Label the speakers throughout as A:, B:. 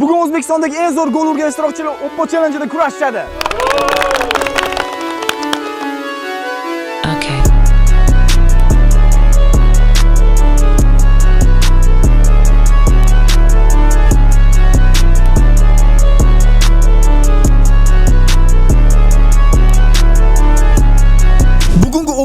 A: Bugun O'zbekistondagi eng zo'r gol urgan ishtirokchilar Oppo Challenge'da kurashadi.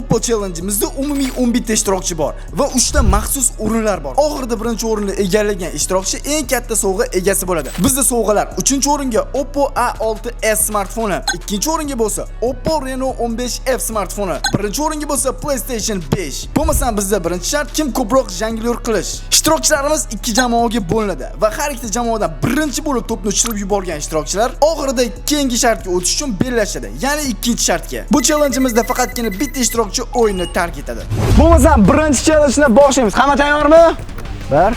A: Oppo Challenge'imizda umumiy 11 ta ishtirokchi bor va 3 ta maxsus o'rinlar bor. Oxirida birinchi o'rinni egallagan ishtirokchi eng katta sovg'a egasi bo'ladi. Bizda sovg'alar: 3-o'ringa Oppo A6s smartfoni, 2-o'ringa bo'lsa Oppo Reno 15F smartfoni, 1-o'ringa bo'lsa PlayStation 5. Bo'lmasam bizda birinchi shart kim ko'proq jonglyor qilish. Ishtirokchilarimiz 2 jamoaga bo'linadi va har ikkita jamoadan birinchi bo'lib to'pni tushirib yuborgan ishtirokchilar oxirida keyingi shartga o'tish uchun bellashadi, ya'ni ikkinchi shartga. Bu challenge'imizda faqatgina bitta ishtirokchi o'yinni tark etadi. Bo'lmasa birinchi challenge'ni boshlaymiz. Hamma tayyormi? 1,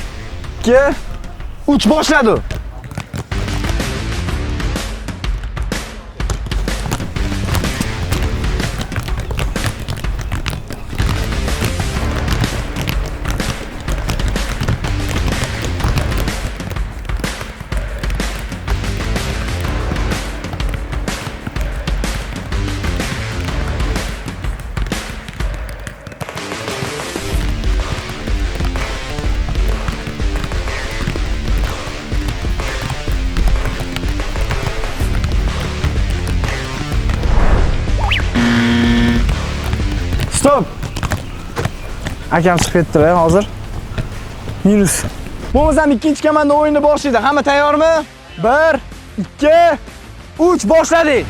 A: 2, 3 boshladi. Stop. Akam chiqib ketdi hozir. Minus. Bo'lmasam ikkinchi komanda o'yinni boshlaydi. Hamma tayyormi? 1, 2, 3 boshladik.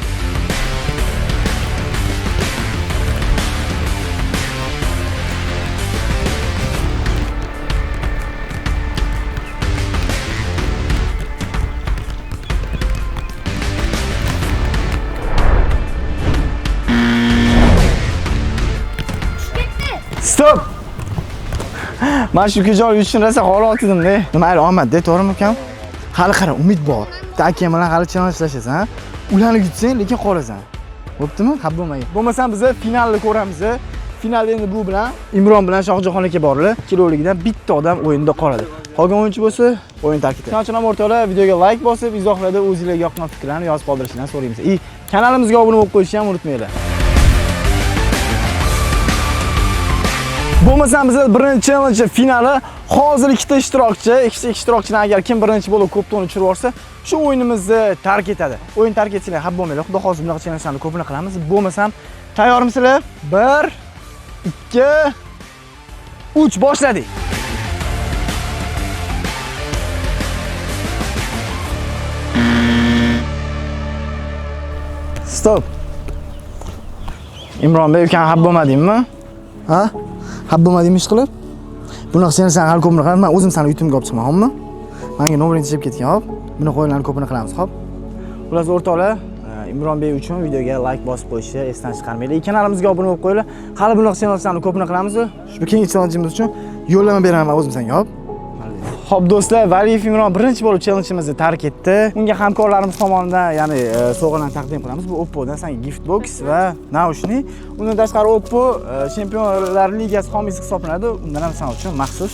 A: Stop. Men shu kechol uchun rosa holotidim-da. Mayli, omad-da, to'g'rimi ukam? Hali qara, umid bor. Akam bilan hali challenge tashlaysan, ularni yutsang, lekin qolasan. Bo'ptimi? Xab bo'lmaydi. Bo'lmasam biz finalni ko'ramiz. Final endi bu bilan Imron bilan Shohjahon aka borlar. Kiloligidan bitta odam o'yinda qoladi. Qolgan o'yinchi bo'lsa, o'yin tark etadi. Shuning o'rtoqlar, videoga like bosib, izohlarda o'zingizlarga yoqqan fikrlarni yozib qoldirishni so'raymiz. Kanalimizga obuna bo'lib qo'yishni ham unutmanglar. Bo'lmasam biz birinchi challenge finali hozir ikkita ishtirokchidan agar kim birinchi bo'lib ko'p to'ni tushirib olsa, shu o'yinimizni tark etadi. O'yin tark etsanglar xab bo'lmaydi. Xudo xolisa bunaqa challengelarni ko'pini qilamiz. Bo'lmasam tayyormisizlar? 1, 2, 3 boshladik. Stop. Imron bey, ukam xab bo'lmadingmi? Ha? Xab bo'lmadingmi ish qilib? Bunaqa sen hal ko'pini qilib, men o'zim seni yutumga olib chiqman, xo'pmi? Menga nomeringni chizib ketgan, xo'p? Bunaqa o'yinlarni ko'pini qilamiz, xo'p? Ular o'rtoqlar, Imron bey uchun videoga like bosib qo'yishni esdan chiqarmanglar. Kanalimizga obuna bo'lib qo'yinglar. Hali bunaqa challengelarni ko'pini qilamiz. Shu keyingi challengeimiz uchun yo'llanma beraman o'zim senga, xo'p? Xo'p do'stlar, Valiyev Imron birinchi bo'lib challengeimizni tark etdi. Unga hamkorlarimiz tomonidan, ya'ni sovg'alarni taqdim qilamiz. Bu Oppo'dan senga gift box va naushnik. Undan tashqari Oppo Chempionlar Ligasi homiysi hisoblanadi. Undan ham sen uchun maxsus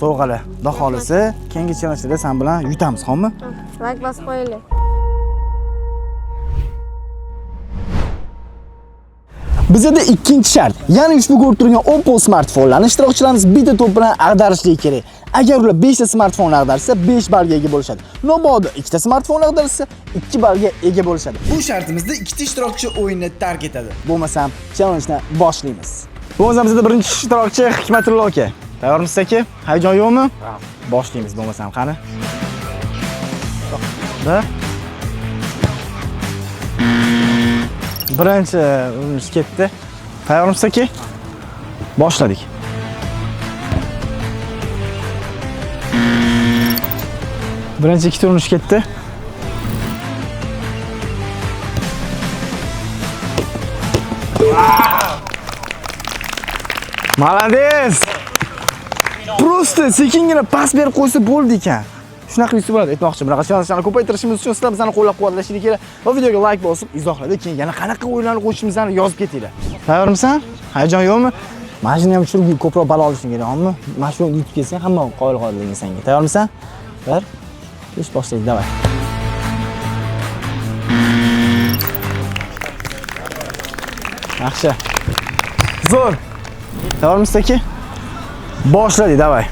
A: sovg'alar. Xudo xolisa, keyingi challengelarda sen bilan yutamiz, xo'pmi?
B: Like bosib qo'yinglar.
A: Bizda ikkinchi shart, ya'ni ushbu ko'rib turgan Oppo smartfonlarni ishtirokchilarimiz bitta to'p bilan ag'darishligi kerak. Agar ular 5 ta smartfonni ag'darsa, 5 ballga ega bo'lishadi. Mabodo 2 ta smartfonni ag'darsa, 2 ballga ega bo'lishadi. Bu shartimizda ikkita ishtirokchi o'yinni tark etadi. Bo'lmasam, challenge-ni boshlaymiz. Bo'lmasam bizda birinchi ishtirokchi Hikmatullo aka. Tayyormisiz aka? Hayajon yo'qmi? Boshlaymiz bo'lmasam, qani. Birinchi urinish ketdi. Tayyormisiz aka? Boshladik. Birinchi ikkita urinish ketdi. Malades! Prosta sekingina pas berib qo'ysa bo'ldi ekan. Shunaqa qilsa bo'ladi, aytmoqchi. Bunaqa challengelarni ko'paytirishimiz uchun sizlar bizani qo'llab-quvvatlashinglar kerak va videoga like bosib, izohlarda keyin yana qanaqa o'yinlarni qo'shishimizni yozib ketinglar. Tayyormisan? Hayajon yo'qmi? Mana shuni ham tushirib ko'proq balo olishing kerak, xo'pmi? Mana shuni yutib kelsang, hamma qoyil-qoyilliging senga. Tayyormisan? 1, Ish boshlaylik, davay. Yaxshi. Zo'r. Tayyormisiz aka? Boshladik, davay.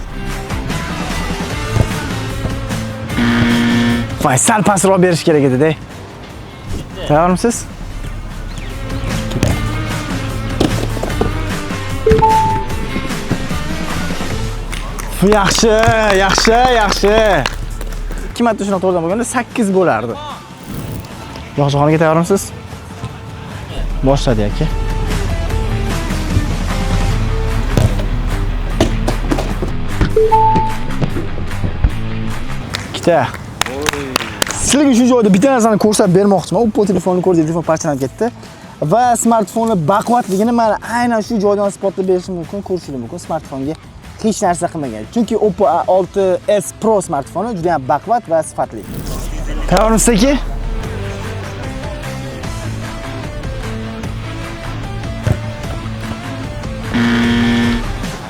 A: Voy, sal pastroq berish kerak edi-da. Tayyormisiz? Yaxshi, yaxshi, yaxshi. 2 marta shuni to'g'ridan bo'lganda 8 bo'lardi. Yo'qjo'xonaga tayyormisiz? Boshladik aka. Ikkita. Sizlarga shu joyda bitta narsani ko'rsatib bermoqchiman. Oppo telefonni ko'rdingiz, telefon parchalanib ketdi. Va smartfonni baquvvatligini mana aynan shu joydan isbotlab berishim mumkin, ko'rishingiz mumkin. Smartfonga hech narsa qilmagan. Chunki Oppo A6s Pro smartfoni juda ham baquvvat va sifatli. Tayyormisiz-ki?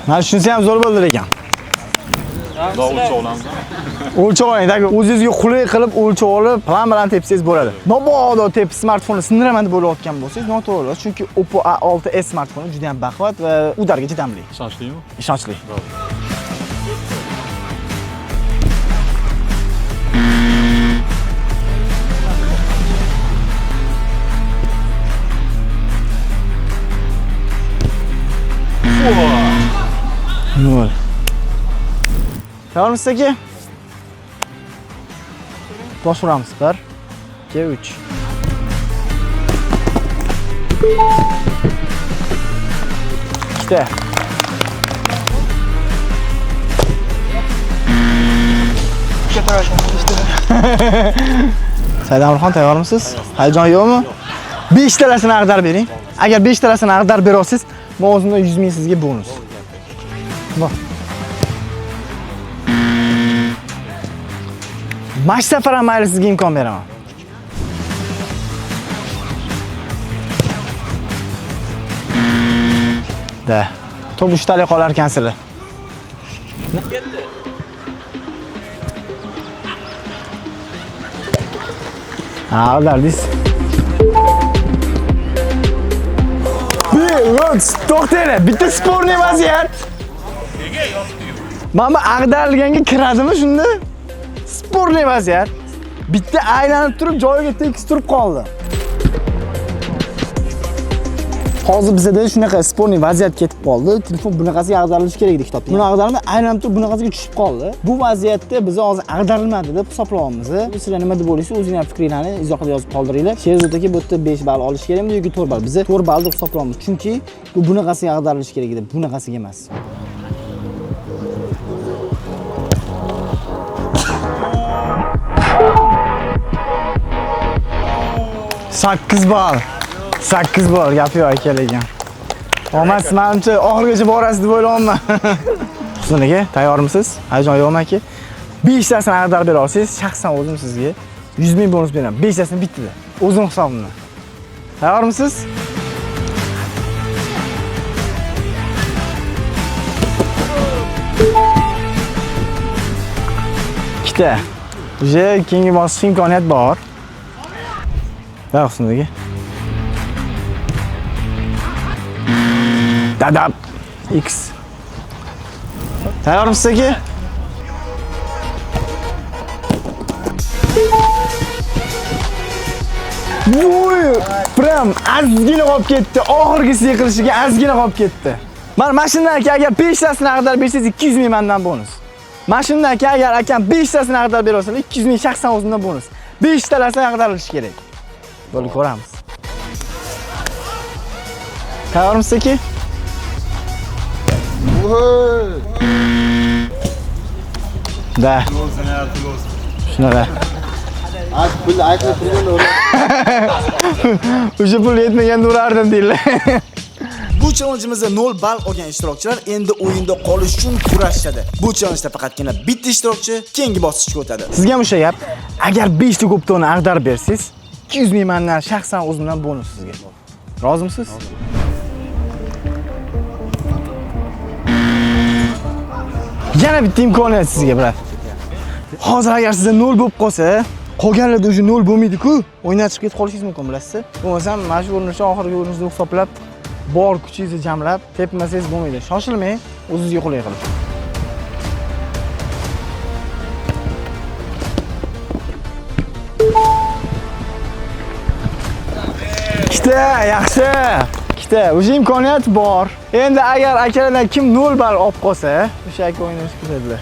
A: Mana shunisi ham zo'r bo'ldi ekan. O'lchov oling, o'zingizga qulay qilib o'lchov olib, plan bilan tepsangiz bo'ladi. Mabodo tepib smartfonni sindiraman deb o'ylayotgan bo'lsangiz, noto'g'ri. Chunki Oppo A6s smartfoni juda ham baquvvat va udarga chidamli.
B: Ishonchlimi?
A: Ishonchli. Nol. Tayyormisiz aka? Boshlaymiz. 1, 2, 3. İşte. Said Amurxon, tayyormisiz? Hayajon yo'qmi? 5 talasini ag'darib bering. Agar 5 talasini ag'darib bera olsangiz, men o'zimdan 100 ming sizga bonus. Bor. Mash safar ham mayli sizga imkon beraman. Da. To'p ushtalik qolar ekansizlar. Ha, dardingiz. To'xtanglar, bitta sportniy vaziyat. Nega yotib? Mana ag'darilganga kiradimi shunda? Sportniy vaziyat. Bitta aylanib turib, joyiga tekis turib qoldi. Hozir bizda shunaqa sportniy vaziyat ketib qoldi. Telefon bunaqasiga ag'darilishi kerak edi kitobda. Buni ag'darmay, aylanib turib bunaqasiga tushib qoldi. Bu vaziyatda biz hozir ag'darilmadi deb hisoblayapmiz. Sizlar nima deb o'ylaysiz? O'zingizning fikringizni izohda yozib qoldiringlar. Sherzod aka bu yerda 5 ball olish kerakmi yoki 4 ball? Biz 4 ball deb hisoblayapmiz. Chunki bu bunaqasiga ag'darilishi kerak edi, bunaqasiga emas. Sakkiz ball. 8 bor, gap yo'q akalagan. Omad menimcha oxirigacha borasiz deb o'ylayapman. Husn aka, tayyormisiz? Hayajon yo'qmi aka? 5 tasini ag'darib bera olsangiz, shaxsan o'zim sizga 100 ming bonus beraman. 5 tasini bittada. O'zim hisobimdan. Tayyormisiz? Ikkita. Uje keyingi bosqichga imkoniyat bor. Da Husn aka. Dadab X. Tayyormisiz aka? Voy, prям azgina qolib ketdi. Oxirgisi yiqilishiga azgina qolib ketdi. Mana mashinadan aka agar 5 tasini ag'darib bersangiz 200 ming mendan bonus. Mashinadan aka agar akam 5 tasini ag'darib bera olsangiz 200 ming shaxsan o'zimdan bonus. 5 talasini ag'darilishi kerak. Bo'lib ko'ramiz. Tayyormisiz aka? Da. Shunaqa.
C: Pul aytib turgan o'ra.
A: O'sha pul yetmaganda urardim deylar. Bu challenge'imizda 0 ball olgan ishtirokchilar endi o'yinda qolish uchun kurashadi. Bu challenge'da faqatgina bitta ishtirokchi keyingi bosqichga o'tadi. Sizga ham o'sha gap, agar 5 ta ko'ptonni ag'darib bersangiz, 200 ming mandan shaxsan o'zimdan bonus sizga. Rozimisiz? Yana bitta imkoniyat sizga, brat. Hozir agar sizda 0 bo'lib qolsa, qolganlarda o'sha 0 bo'lmaydi-ku, o'yindan chiqib ketib qolishingiz mumkin, bilasizmi? Bo'lmasam, mana shu urinishni oxirgi urinishni hisoblab, bor kuchingizni jamlab, tepmasangiz bo'lmaydi. Shoshilmang, o'zingizga qulay qiling. Ikkita, yaxshi. Ikkita, o'sha imkoniyat bor. Endi agar akalardan kim 0 ball olib qolsa, o'sha aka o'ynashni kutadilar.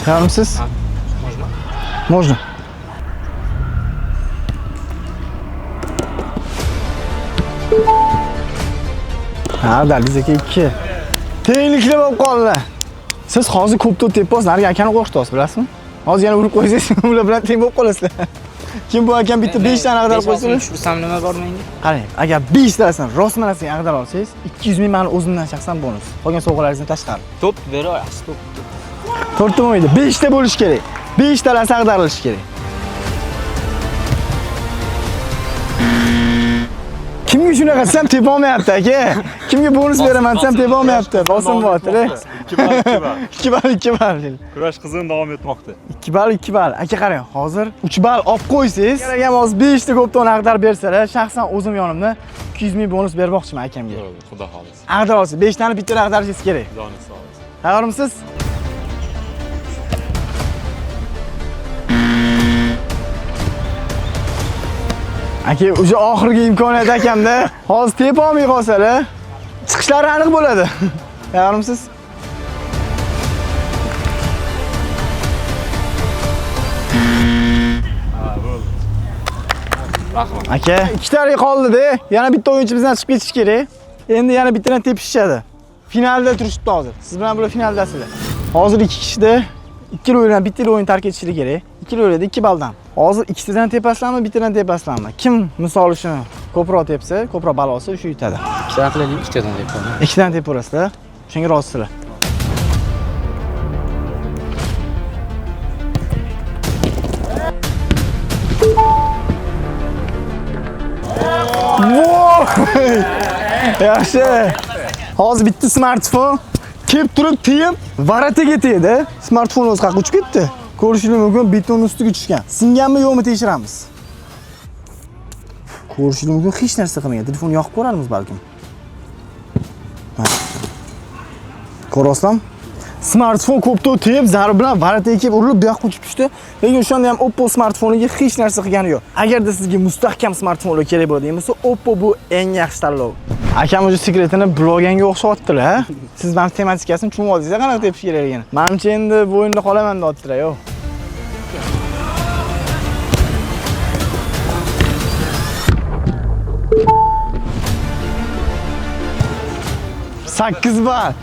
A: Tamamsiz? Можно. Ha, Daliz aka 2. Tenglikli bo'lib qoldi. Siz hozir ko'p to'p tepasiz, narigi akani qo'rqityapsiz, bilasizmi? Hozir yana urib qo'ysangiz, ular bilan teng bo'lib qolasizlar. Kim bu akam bitta 5 tani ag'darib qo'ysangiz,
B: tursam nima bor menga?
A: qarang, agar 5 tadan rostmanasiga ag'darib olsangiz, 200 ming mani o'zimdan shaxsan bonus. Qolgan sovg'alaringizni tashqari.
B: To'p berasiz, to'p.
A: 4 ta bo'lmaydi, 5 ta bo'lish kerak. 5 tadan ag'darilishi kerak. Kimga shunaqa desam tepa olmayapti aka. Kimga bonus beraman desam tepa olmayapti. Bosim bo'lyapti. 2 ball 2 ball.
D: Kurash qizg'in davom etmoqda.
A: 2 ball 2 ball. Aka qarang, hozir 3 ball olib qo'ysangiz, kerak ham hozir 5 ta ko'pdan ag'darib bersalar, shaxsan o'zim yonimda 200 ming bonus bermoqchiman akamga.
D: Xudo xolis.
A: Ag'dar olsa 5 tani bitta ag'darishingiz kerak.
D: Joningiz sog' bo'lsin.
A: Tayyormisiz? Aka, o'sha oxirgi imkoniyat akamda. Hozir tepa olmay qolsalar, chiqishlari aniq bo'ladi. Tayyormisiz? Aka, 2 tarik qoldi-da. Yana bitta o'yinchi bizdan chiqib ketish kerak. Endi yana bittadan tepishishadi. Finalda turishibdi hozir. Siz bilan bular finaldasizlar. Hozir 2 kishida 2 o'yindan bitta o'yin tark etishligi kerak. 2 o'yinda 2 balldan. Hozir ikkitadan tepasizlarmi, bittadan tepasizlarmi? Kim misol uchun ko'proq tepsa, ko'proq ball olsa, o'sha yutadi.
B: Ikkitadan qilaylik, ikkitadan tepaman.
A: Ikkidan tepaverasizlar. Shunga rozisizlar. Yaxshi. Hozir bitta smartfon kelib turib tiyib, varataga tegdi. Smartfon o'z qayerga uchib ketdi. Ko'rishingiz mumkin, beton ustiga tushgan. Singanmi yo'qmi tekshiramiz. Ko'rishingiz mumkin, hech narsa qilmagan. Telefonni yoqib ko'ramiz balkim. Ko'rasizmi? Smartfon ko'pda o'tib, zarb bilan varataga kelib urilib, bu yoqqa uchib tushdi. Lekin o'shanda ham Oppo smartfoniga hech narsa qilgani yo'q. Agarda sizga mustahkam smartfonlar kerak bo'ladigan bo'lsa, Oppo bu eng yaxshi tanlov. Akam o'sha sekretini bloganga o'xshatdilar. Siz matematikasini tushunib oldingiz, qanaqa tepish kerakligini. Menimcha endi bu o'yinda qolaman deyaptilar, yo'q. Sakkiz ball.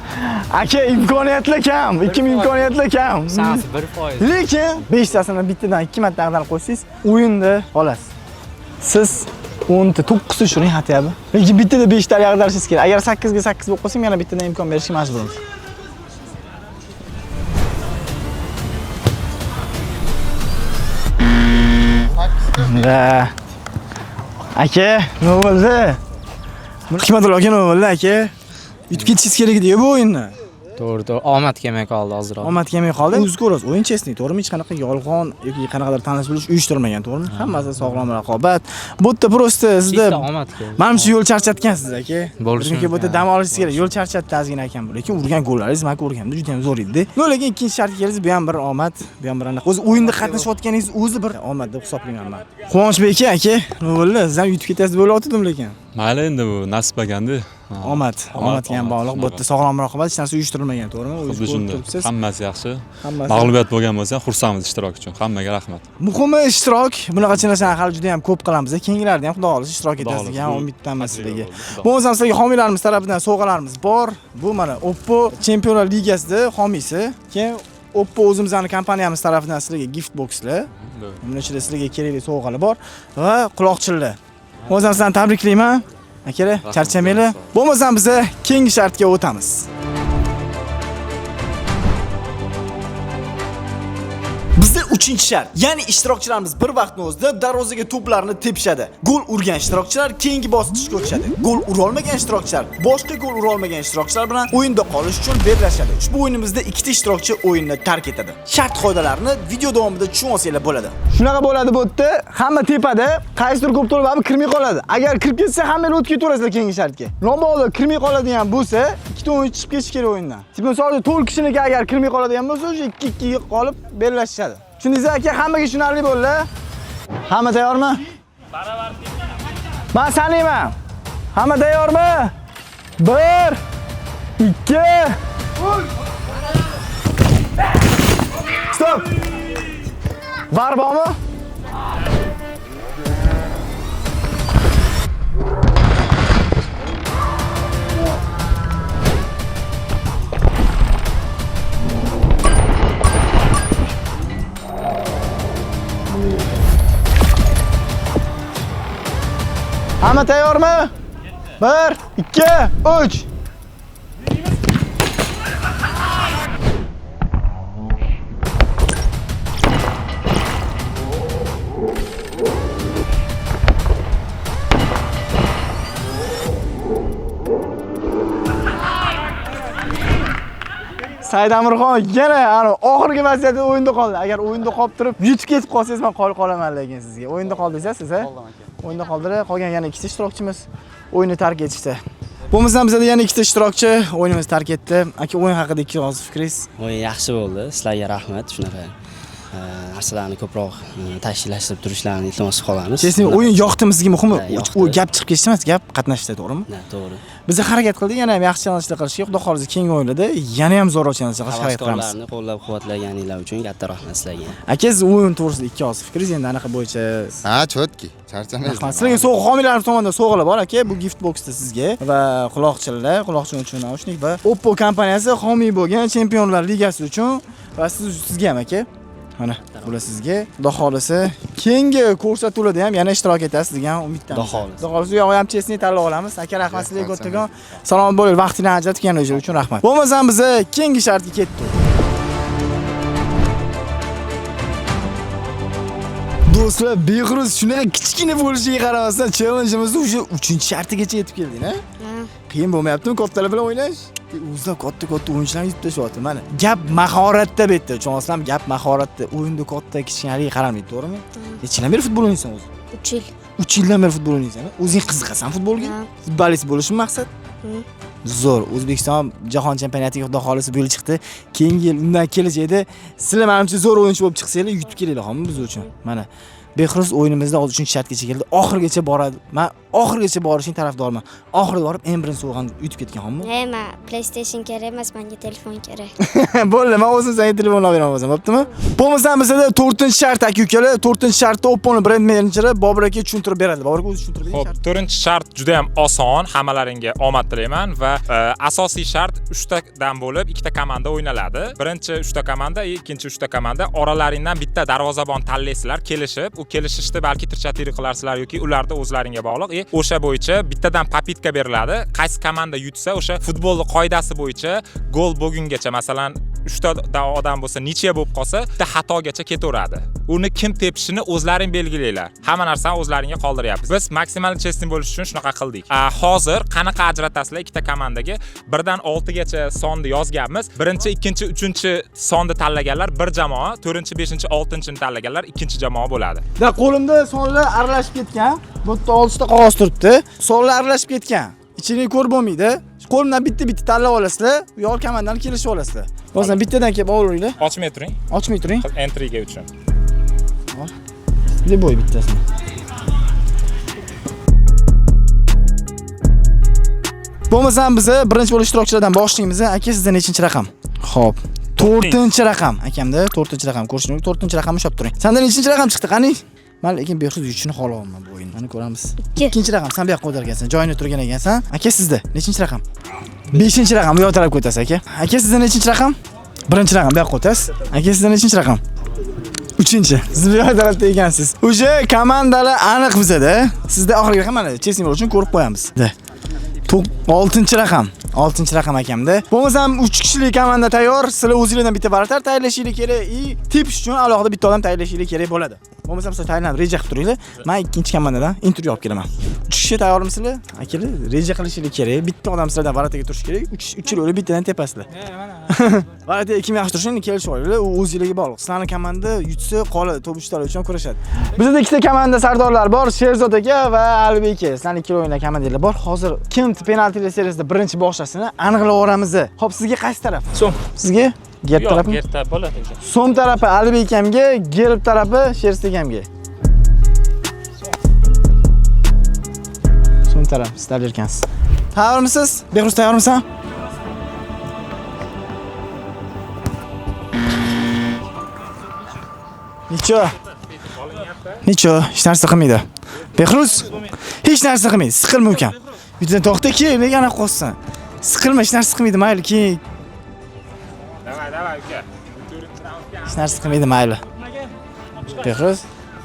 A: Aka, imkoniyatlar kam. 2 imkoniyatlar kam.
B: Sanasi 1%.
A: Lekin 5 tasini bittadan 2 marta ag'darib qo'ysangiz, o'yinda olasiz. Siz 10 ta 9 ta shuning xatyabi. Lekin bittada 5 ta ag'darishingiz kerak. Agar 8 ga 8 bo'lib qolsa, yana bittadan imkon berishga majburmiz. Aka, nima bo'ldi? Hikmatullo aka, nima bo'ldi aka? Yutib ketishingiz kerak edi bu o'yinni.
B: To'g'ri, omad kelmay qoldi hozir.
A: Omad kelmay qoldi. O'zingiz ko'rasiz, o'yin chestlik, to'g'rimi? Hech qanaqa yolg'on yoki qanaqadir tanish bilish uyushtirmagan, to'g'rimi? Hammasi sog'lom raqobat. Bu yerda prosta sizda
B: omad keldi.
A: menimcha yo'l charchatgansiz aka.
B: Bo'lishi
A: Chunki bu yerda dam olishingiz kerak. Yo'l charchatdi ozgina ekan bu. Lekin urgan gollaringiz menga urganda juda ham zo'r edi. Lekin ikkinchi shartga kelsangiz, bu ham bir omad, bu ham bir anaqa. O'zi o'yinda qatnashayotganingiz o'zi bir omad deb hisoblayman men. Quvonchbek aka, nima bo'ldi? Siz ham yutib ketasiz deb o'ylayotgandim lekin.
D: Mayli endi bu nasib ekanda.
A: Omadga ham bog'liq. Bu yerda sog'lom raqobat, hech narsa uyushtirilmagan, to'g'rimi?
D: Xuddi shunday. Hammasi yaxshi.
A: Hammasi.
D: Mag'lubiyat bo'lgan bo'lsa, xursandmiz ishtirok uchun. Hammaga rahmat.
A: Muhimi ishtirok. Bunaqa narsani hali juda ham ko'p qilamiz. Keyingilarda ham xudo xohlasa ishtirok etasiz. Ham umiddaman sizlarga. Bo'lmasa sizlarga homiylarimiz tarafidan sovg'alarimiz bor. Bu mana Oppo Chempionlar Ligasida homiysi. Keyin Oppo o'zimizning kompaniyamiz tarafidan sizlarga gift boxlar. Buni ichida sizlarga kerakli sovg'alar bor va quloqchinlar. O'zim sizlarni tabriklayman. Akalar, charchamanglar. Bo'lmasa biz keyingi shartga o'tamiz. Bizda 3-shart, ya'ni ishtirokchilarimiz bir vaqtning o'zida darvozaga to'plarni tepishadi. Gol urgan ishtirokchilar keyingi bosqichga o'tishadi. Gol ura olmagan ishtirokchilar boshqa gol ura olmagan ishtirokchilar bilan o'yinda qolish uchun bellashadi. Ushbu o'yinimizda ikkita ishtirokchi o'yinni tark etadi. Shart qoidalarini video davomida tushunib olsanglar bo'ladi. Shunaqa bo'ladi bu yerda, hamma tepada, qaysidir ko'p to'lab kirmay qoladi. Agar kirib ketsa, hamma o'tib ketaverasizlar keyingi shartga. Noma'lum kirmay qoladigan bo'lsa, ikkita o'yinchi chiqib ketish kerak o'yindan. Misol uchun 4 kishiniki agar kirmay qoladigan bo'lsa, o'sha 2-2 ga qolib bellashadi. Tushundingiz aka, hammaga tushunarli bo'ldi. Hamma tayyormi? Baravar. Men sanayman. Hamma tayyormi? 1 2 Stop. Var bormi? Hamma tayyormi? 1 2 3 Said Amirxon yana oxirgi vaziyatda o'yinda qoldi. Agar o'yinda qolib turib, yutib ketib qolsangiz men qolaman lekin sizga. O'yinda qoldingiz siz, ha? O'yinda qoldilar. Qolgan yana ikkita ishtirokchimiz o'yinni tark etishdi. Bo'lmasam bizda yana ikkita ishtirokchi o'yinimizni tark etdi. Aka, o'yin haqida ikki og'iz fikringiz?
E: O'yin yaxshi bo'ldi. Sizlarga rahmat. Shunaqa narsalarni ko'proq tashkillashtirib turishlarini iltimos qilamiz.
A: Chesni o'yin yoqdimi sizga muhimi? U gap chiqib ketish emas, gap qatnashishda, to'g'rimi?
E: Ha, to'g'ri.
A: Biz harakat qildik, yana ham yaxshi challengelar qilishga, xudo xohlasa keyingi o'yinlarda yana ham zo'rroq challengelar qilishga harakat qilamiz.
E: Havaskorlarni qo'llab-quvvatlaganinglar uchun katta rahmat sizlarga.
A: Aka, siz o'yin to'g'risida ikki og'iz fikringiz endi anaqa bo'yicha?
C: Ha, chotki. Charchamaysiz.
A: Sizlarga sovg'a homiylarimiz tomonidan sovg'alar bor aka, bu gift boxda sizga va quloqchin uchun naushnik va Oppo kompaniyasi homiy bo'lgan Chempionlar Ligasi uchun va sizga ham aka. Mana, bular sizga. Xudo xolisa, keyingi ko'rsatuvlarda ham yana ishtirok etasiz degan umiddamiz.
E: Xudo xolisa.
A: Xudo xolisa, u yoqqa ham chesni tanlab olamiz. Aka, rahmat sizlarga o'tgan. Salomat bo'ling, vaqtingni ajratganingiz uchun rahmat. Bo'lmasam biz keyingi shartga ketdik. Do'stlar, Behruz shunaqa kichkina bo'lishiga qaramasdan challenge'imizni o'sha 3-shartigacha yetib keldik, ha? Qiyin bo'lmayaptimi kattalar bilan o'ynash? O'zlar katta o'yinchilarni yutib tashyapti. Mana gap mahoratda bu yerda. Tushunasizlar, gap mahoratda. O'yinda katta kichkinaligiga qaramay, to'g'rimi? Necha yildan beri futbol o'ynaysan o'zi?
F: 3 yil.
A: 3 yildan beri futbol o'ynaysan. O'zing qiziqasan futbolga? Futbolist bo'lishing maqsad? Zo'r. O'zbekiston jahon chempionatiga xudo xolisa bu yil chiqdi. Keyingi yil undan kelajakda sizlar menimcha zo'r o'yinchi bo'lib chiqsanglar, yutib kelinglar, hamma biz uchun. Mana Behruz o'yinimizda 3-shartgacha keldi. Oxirigacha boradi. Men oxirigacha borishning tarafdoriman. Oxirida borib M1 sovg'ani yutib ketgan hamma.
F: Men PlayStation kerak emas, menga telefon kerak.
A: Bo'ldi, men o'zim senga telefon olib beraman o'zim, bo'ptimi? Bo'lmasa bizda 4-shart aka-ukalar, 4-shartda Oppo'ning brend menejeri Bobur aka tushuntirib beradi. Bobur aka o'zi tushuntirib beradi.
G: Xo'p, 4-shart juda ham oson, hammalaringga omad tilayman va asosiy shart 3 tadan bo'lib 2 ta komanda o'ynaladi. Birinchi 3 ta komanda, ikkinchi 3 ta komanda oralaringdan bitta darvozabon tanlaysizlar, kelishib, u kelishishni balki tirchatiri qilarsizlar yoki ularda o'zlaringga bog'liq. O'sha bo'yicha bittadan papitka beriladi. Qaysi komanda yutsa, o'sha futbolning qoidasi bo'yicha gol bo'lgungacha, masalan, 3 ta odam bo'lsa, necha bo'lib qolsa, bitta xatogacha ketaveradi. Uni kim tepishini o'zlaring belgilanglar. Hamma narsani o'zlaringga qoldiryapmiz. Biz maksimal chesni bo'lish uchun shunaqa qildik. Hozir qanaqa ajratasizlar ikkita komandaga? 1 dan 6 gacha sonni yozganmiz. 1-ikkinchi, 3-chi sonni tanlaganlar bir jamoa, 4-chi, 5-chi, 6-chini tanlaganlar ikkinchi jamoa bo'ladi.
A: Da qo'limda sonlar aralashib ketgan. Bu yerda 6 ta qog'oz turibdi. Sonlar aralashib ketgan. Ichini ko'rib bo'lmaydi. Qo'limdan bitta tanlab olasizlar, u yo'q komandani kelishib olasizlar. O'zingizdan bittadan kelib olaveringlar.
G: Ochmay turing.
A: Ochmay turing.
G: Entryga uchun.
A: Liboy bittasini. Bo'lmasam biz birinchi bo'lish ishtirokchilardan boshlaymiz. Aka, sizdan nechinchi raqam? Xo'p. 4-raqam. Akamda 4-raqam ko'rishning 4-raqamni ushlab turing. Sendan nechinchi raqam chiqdi, qani? Men lekin Behruz yutishini xohlayapman bu o'yinni. Mana ko'ramiz. 2-raqam. Sen bu yoqqa o'tirgansan, joyini turgan ekansan. Aka, sizda nechinchi raqam? 5-raqam. Bu yoq tarafga o'tasiz, aka. Aka, sizda nechinchi raqam? 1-raqam. Bu yoqqa o'tasiz. Aka, sizda nechinchi raqam? 3-chi. Siz bu yoq tarafda ekansiz. O'sha komandalar aniq bizada. Sizda oxirgi raqam mana chesni bo'lish uchun ko'rib qo'yamiz. 6-raqam. 6-raqam akamda. Bo'lmasam 3 kishilik komanda tayyor. Sizlar o'zingizlardan bitta baratar tayyorlashingiz kerak. Tips uchun alohida bitta odam tayyorlashingiz kerak bo'ladi. Bo'lmasam siz tayyorlanib reja qilib turinglar. Men ikkinchi komandadan intervyu olib kelaman. 3 kishi tayyormisizlar? Akalar, reja qilishingiz kerak. Bitta odam sizlardan barataga turish kerak. 3 yil o'ylab bittadan tepasizlar. Barataga kim yaxshi turishini kelishib olinglar. U o'zingizlarga bog'liq. Sizlarning komanda yutsa, qoladi, to'p uchtalari uchun kurashadi. Bizda ikkita komanda sardorlar bor, Sherzod aka va Albek aka. Sizlarning ikkala o'yinda komandalar bor. Hozir kim penaltilar seriyasida birinchi boshlasini aniqlab olamiz. Xo'p, sizga qaysi taraf?
H: So'm.
A: Sizga? Gap tarafmi?
H: Gap taraf bo'ladi.
A: So'm tarafi Albek akamga, Gerb tarafi Sherzod akamga. So'm taraf, siz tayyorkansiz. Tayyormisiz? Behruz tayyormisan? Nicho, hech narsa qilmaydi. Behruz, hech narsa qilmaydi. Siqilma ukam. Uydan to'xta keyin, nega ana qolsin? Siqilma, hech narsa qilmaydi, mayli, keyin.
G: Davay uka.
A: Hech narsa qilmaydi, mayli. Behruz,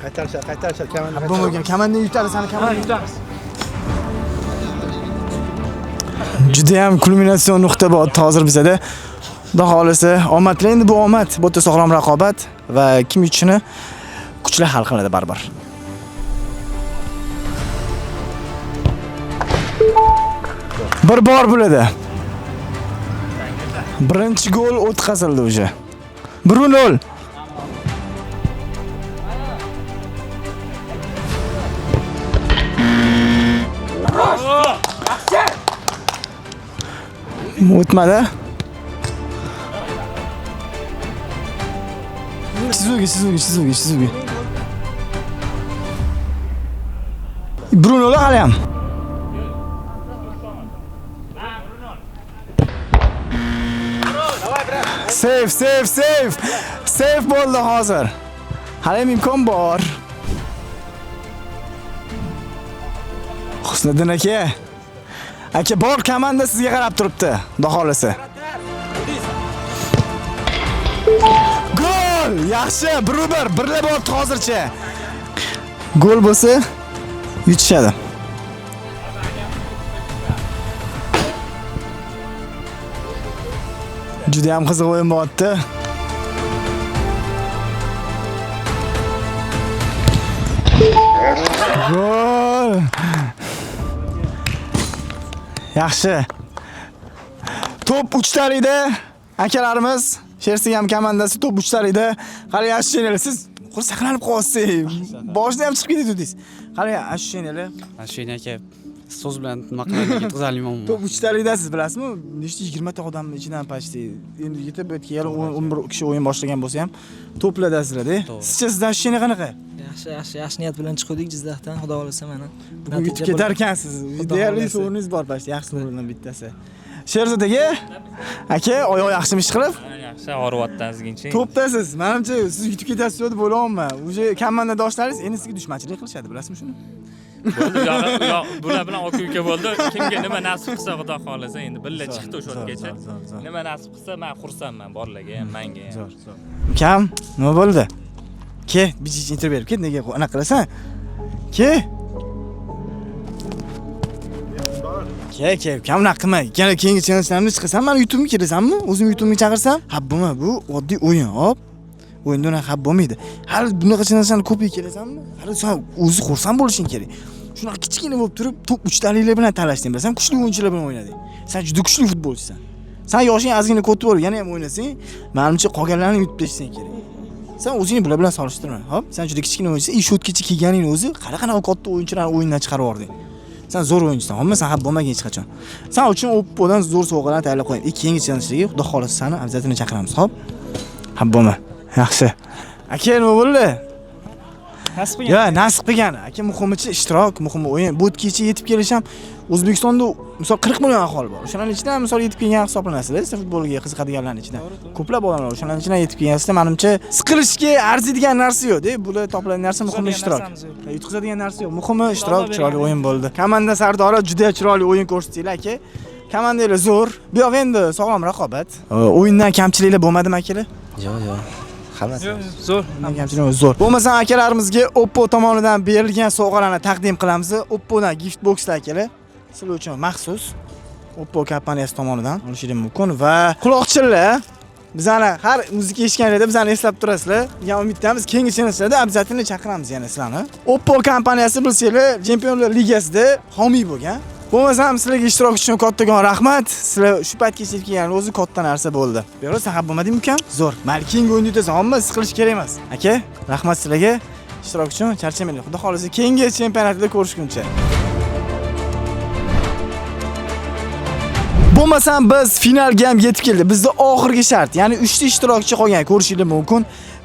I: qaytarishar komanda.
A: bo'lmagan, komanda yutadi, seni komanda yutamiz. Juda ham kulminatsion nuqta bor hozir bizada. Xudo xolisa, omad tilaydi, bu omad, bu yerda sog'lom raqobat va kim yutishini kuchli hal qiladi baribir. Bir bor bo'ladi. Birinchi gol o'tkazildi o'sha. 1-0. O'tmadi. Chizugi. Bruno hali ham. Save bo'ldi hozir. Hali ham imkon bor. Husniddin aka. Aka bor komanda sizga qarab turibdi. Xudo xolisa. Gol! Yaxshi, 1-1. Birla bo'ldi hozircha. Gol bo'lsa yutishadi. Juda ham qiziq o'yin bo'lyapti. Gol! Yaxshi. Top uchtalikda akalarimiz Sherzod ham komandasi top uchtalikda. Qani yaxshi o'ynaysiz. Siz saqlanib qolyapsiz. Boshida ham chiqib ketdingiz. Qani yaxshi o'ynaylar.
E: Shu aka so'z bilan nima qilib yetkazolmayman.
A: Top uchtalikdasiz, bilasizmi? Nechta 20 ta odamni ichidan pashti. Endi yetib o'tgan 11 kishi o'yin boshlagan bo'lsa ham to'pladasizlar-da. Sizdan shuni qanaqa?
I: Yaxshi niyat bilan chiqdik Jizzaxdan, xudo xolisa mana.
A: Bugun yetib ketarkansiz. Deyarli sovringiz bor pashti, yaxshi sovrindan bittasi. Sherzod aka, oyoq yaxshimi ish qilib?
H: Yaxshi, og'riryapti azgincha.
A: To'pdasiz. Menimcha siz yutib ketasiz deb o'ylayapman. O'sha komandadoshlaringiz endi sizga dushmanchilik qilishadi, bilasizmi shuni?
H: Bo'ldi, bular bilan aka bo'ldi. Kimga nima nasib qilsa xudo xolisa endi billa chiqdi o'sha yergacha. Nima nasib qilsa men xursandman, borlarga ham, menga ham.
A: Ukam, nima bo'ldi? Ke, birinchi intervyu berib ket, nega anaqa qilasan? Ke, ukam unaqa qilma. Keyingi challenjlarni chiqarsam, meni YouTube'ga kirasanmi? O'zim YouTube'ga chaqirsam, ha bu oddiy o'yin, hop. O'yinda unaqa bo'lmaydi. Hali bunaqa challenjlarni ko'payib kelasanmi? Hali sen o'zi xursand bo'lishing kerak. Shunaqa kichkina bo'lib turib, top uchtaliklar bilan talashding, bilasan, kuchli o'yinchilar bilan o'ynading. Sen juda kuchli futbolchisan. Sen yoshing ozgina ko'tib bo'lib, yana ham o'ynasang, menimcha qolganlarni yutib tashlashing kerak. Sen o'zingni bular bilan solishtirma. Hop, sen juda kichkina o'yinchisan, shotgacha kelganing o'zi qanaqa katta o'yinchilarni o'yindan chiqarib yubording. Sen zo'r o'yinchisan, hamma sen hab bo'lmagan hech qachon. Sen uchun Oppo'dan zo'r sovg'alarni tayyorlab qo'ying. Keyingi challenjlarga xudo xolisa seni obязательно chaqiramiz, hop? Hab bo'lma. Yaxshi. Aka, nima bo'ldi?
I: Nasib qilgan.
A: Yo, nasib qilgan. Aka, muhimichi ishtirok, muhim o'yin. Bu kecha yetib kelish ham O'zbekistonda misol 40 million aholi bor. O'shalarning ichidan misol yetib kelgan hisoblanasizlar, siz futbolga qiziqadiganlarning ichidan. Ko'plab odamlar o'shalarning ichidan yetib kelgansiz, menimcha siqilishga arziydigan narsa yo'q-da. Bular topiladigan narsa muhim ishtirok. Yutqazadigan narsa yo'q. Muhimi ishtirok, chiroyli o'yin bo'ldi. Komanda sardori juda chiroyli o'yin ko'rsatdinglar, aka. Komandalar zo'r. Bu yoq endi sog'lom raqobat. O'yindan kamchiliklar bo'lmadimi, akalar?
E: Yo'q. Hammasi
A: zo'r. Kamchilik zo'r. Bo'lmasa akalarimizga Oppo tomonidan berilgan sovg'alarni taqdim qilamiz. Oppodan gift boxlar akalar. Sizlar uchun maxsus. Oppo kompaniyasi tomonidan olishingiz mumkin va quloqchinlar bizani har muzika eshitganingizda bizani eslab turasizlar. Degan umiddamiz. Keyingi chanellarda обязательно chaqiramiz yana sizlarni. Oppo kompaniyasi bilsanglar, Chempionlar Ligasida homiy bo'lgan. Bo'lmasam sizlarga ishtirok uchun kattagon rahmat. Sizlar shu paytgacha kelgan o'zi katta narsa bo'ldi. Beros sahab bo'lmadingmi ukam? Zo'r. Mayli keyingi o'yinda o'tasan, ammo siqilish kerak emas. Aka, rahmat sizlarga ishtirok uchun. Charchamanglar. Xudo xolisa keyingi chempionatda ko'rishguncha. Bo'lmasam biz finalga ham yetib keldik. Bizda oxirgi shart, ya'ni 3 ta ishtirokchi qolgan, ko'rishingiz mumkin.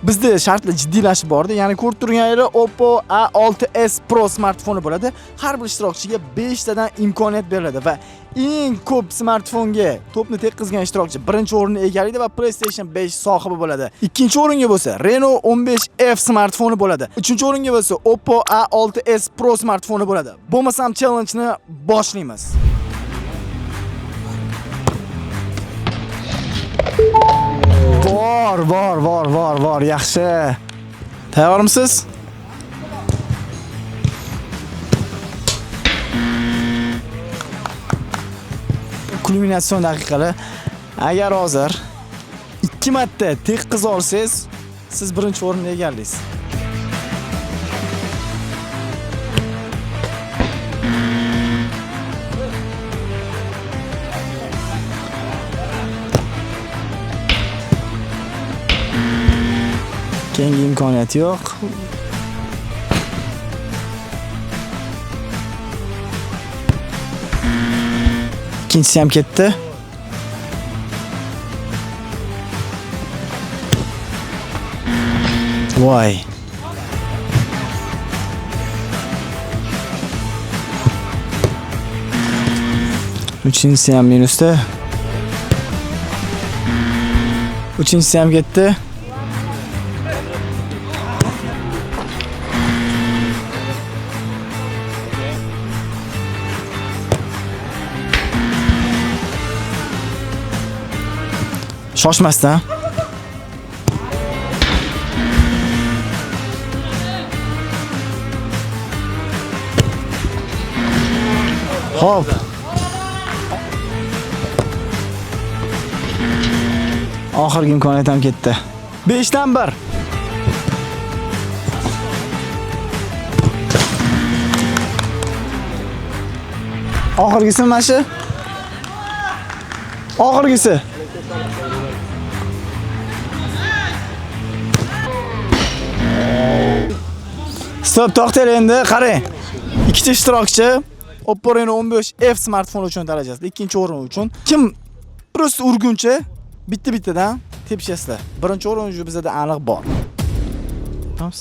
A: Bizda shartlar jiddiylashib bordi. Ya'ni ko'rib turganingiz Oppo A6s Pro smartfoni bo'ladi. Har bir ishtirokchiga 5 tadan imkoniyat beriladi va eng ko'p smartfonga to'pni tekkizgan ishtirokchi birinchi o'rinni egallaydi va PlayStation 5 sohibi bo'ladi. Ikkinchi o'ringa bo'lsa Reno 15F smartfoni bo'ladi. Uchinchi o'ringa bo'lsa Oppo A6s Pro smartfoni bo'ladi. Bo'lmasam challenge-ni boshlaymiz. Bor, yaxshi. Tayyormisiz? Kulminatsion daqiqalar. Agar hozir 2 marta tekkiz olsangiz, siz birinchi o'rinni egallaysiz. Keyingi imkoniyat yo'q. Ikkinchisi ham ketdi. Voy. Uchinchisi ham minusda. Uchinchisi ham ketdi. Shoshmasdan. Hop. Oxirgi imkoniyat ham ketdi. 5 dan 1. Oxirgisi mana shu. Oxirgisi. Stop, to'xtang endi, qarang. Ikkita ishtirokchi Oppo Reno 15F smartfoni uchun darajasida ikkinchi o'rin uchun kim prosta urguncha bitta-bittadan tepishasizlar. Birinchi o'rin uchun bizda aniq bor. Tamam.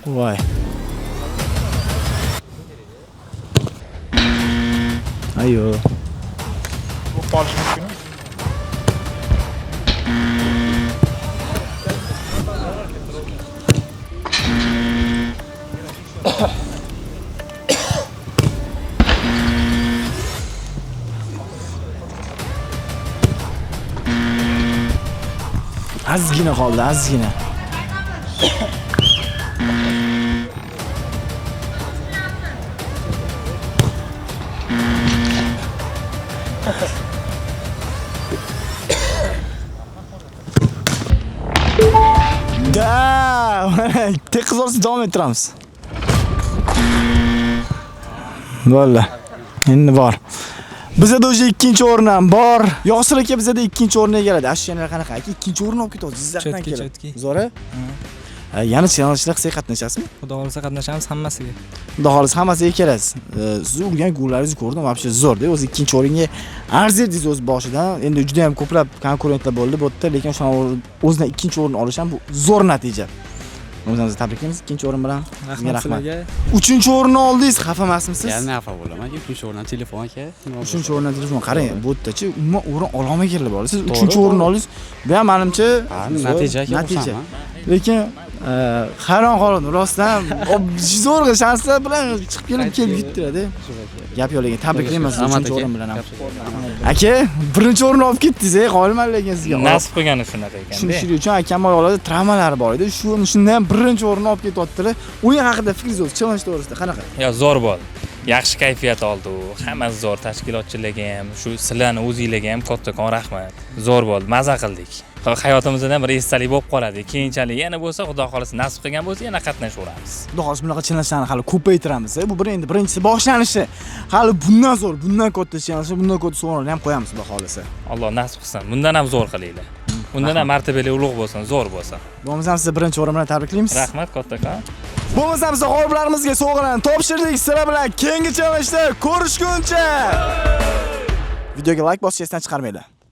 A: Voy. Ayo.
G: Bu qolish mumkin.
A: Azgina qoldi, azgina. Da, tekkiz olsa davom ettiramiz. Bo'ldi. Endi bor. Bizda o'sha ikkinchi o'rin ham bor. Yosir aka bizda ikkinchi o'rinni egalladi. Ashyolar qanaqa aka? Ikkinchi o'rin olib ketdi. Jizzaxdan keldi. Zo'ra? Yana challenge'lar qilsak qatnashasizmi?
I: Xudo xolisa qatnashamiz hammasiga.
A: Xudo xolisa hammasiga kelasiz. Siz urgan gollaringizni ko'rdim, вообще zo'r-da. O'zi ikkinchi o'ringa arzidingiz o'z boshidan. Endi juda ham ko'plab konkurentlar bo'ldi bu yerda, lekin o'sha o'zidan ikkinchi o'rin olish ham bu zo'r natija. O'zingizni tabriklaymiz ikkinchi o'rin bilan. Rahmat. Uchinchi o'rinni oldingiz, xafa emasmisiz?
E: Yana xafa bo'laman. Ikkinchi o'rindan telefon aka.
A: Uchinchi o'rindan telefon qarang, bu yerdachi umuman o'rin ololmaganlar bor. Siz uchinchi o'rinni oldingiz. Bu ham menimcha natija. Lekin hayron qoldim rostdan. Zo'rg'a shanslar bilan chiqib kelib yuttiradi. Gap yo'q, lekin tabriklaymiz uchinchi o'rin bilan ham. Aka, birinchi o'rinni olib ketdingiz, qolman lekin sizga.
H: Nasib qilgani shunaqa ekan.
A: Shuning uchun akam oyoqlarda travmalari bor edi. Shunda ham birinchi o'rinni olib ketyaptilar. O'yin haqida fikringiz o'zi challenge to'g'risida qanaqa?
H: Yo, zo'r bo'ldi. yaxshi kayfiyat oldi. Hammasi zo'r, tashkilotchilarga ham, shu sizlarni o'zingizlarga ham kattakon rahmat. Zo'r bo'ldi, maza qildik. Hayotimizda ham bir esdalik bo'lib qoladi. Keyinchalik yana bo'lsa, Xudo xolasa nasib qilgan bo'lsa, yana qatnashaveramiz.
A: Xudo xohlasa bunaqa chinashlarni hali ko'paytiramiz. Bu endi birinchisi boshlanishi. Hali bundan zo'r, bundan katta chinashlar, bundan katta sovrinlarni ham qo'yamiz, Xudo xolasa.
H: Alloh nasib qilsin. Bundan ham zo'r qilinglar. Undan ham martabali ulug' bo'lsin, zo'r bo'lsin.
A: Bo'lmasam sizni birinchi o'rin bilan tabriklaymiz.
H: Rahmat kattakon.
A: Bo'lmasam siz g'oliblarimizga sovg'alarni topshirdik. Sizlar bilan keyingi challenjda ko'rishguncha. Videoga like bosishni esdan chiqarmanglar.